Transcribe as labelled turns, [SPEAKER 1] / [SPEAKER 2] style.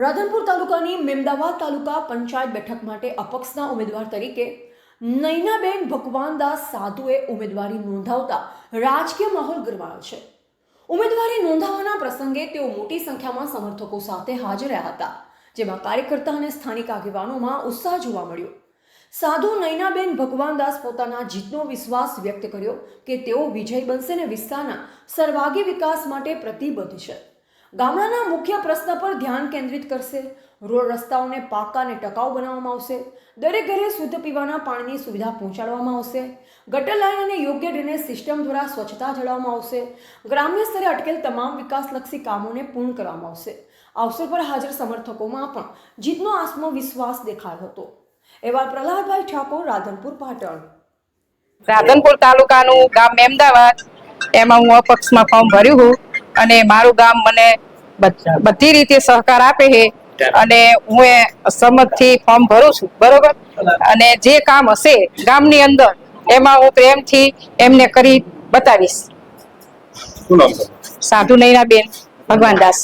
[SPEAKER 1] રાધનપુર તાલુકાની મેમદાવાદ તાલુકા પંચાયત બેઠક માટે અપક્ષના ઉમેદવાર તરીકે નૈનાબેન ભગવાનદાસ સાધુએ ઉમેદવારી નોંધાવતા રાજકીય માહોલ ગરમાયો છે। ઉમેદવારી નોંધાવવાના પ્રસંગે તેઓ મોટી સંખ્યામાં સમર્થકો સાથે હાજર રહ્યા હતા, જેમાં કાર્યકર્તા અને સ્થાનિક આગેવાનોમાં ઉત્સાહ જોવા મળ્યો। સાધુ નૈનાબેન ભગવાનદાસ પોતાના જીતનો વિશ્વાસ વ્યક્ત કર્યો કે તેઓ વિજય બનશે અને વિસ્તારના સર્વાંગી વિકાસ માટે પ્રતિબદ્ધ છે। ગામડાના મુખ્ય પ્રશ્ન પર ધ્યાન કેન્દ્રિત કરશે, રોડ રસ્તાઓને પાકા અને ટકાઉ બનાવવામાં આવશે, દરેક ઘરે શુદ્ધ પીવાના પાણીની સુવિધા પહોંચાડવામાં આવશે, ગટર લાઇન અને યોગ્ય ડ્રેનેજ સિસ્ટમ દ્વારા સ્વચ્છતા જાળવવામાં આવશે, ગ્રામ્ય સ્તરે અટકેલ તમામ વિકાસલક્ષી કામોને પૂર્ણ કરવામાં આવશે। આ અવસર પર હાજર સમર્થકોમાં પણ જીતનો આત્મવિશ્વાસ દેખાયો હતો। એવા પ્રહલાદભાઈ ઠાકોર, રાધનપુર, પાટણ।
[SPEAKER 2] રાધનપુર તાલુકાનું ગામ મેમદાવાદ, એમાં હું અપક્ષમાં ફોર્મ ભર્યું હું અને મારું ગામ મને બધી રીતે સહકાર આપે છે અને હું એ સંમતથી ફોર્મ ભરું છું, બરોબર। અને જે કામ હશે ગામની અંદર એમાં હું પ્રેમથી એમને કરી બતાવીશ। સાધુ નૈનાબેન ભગવાનદાસ।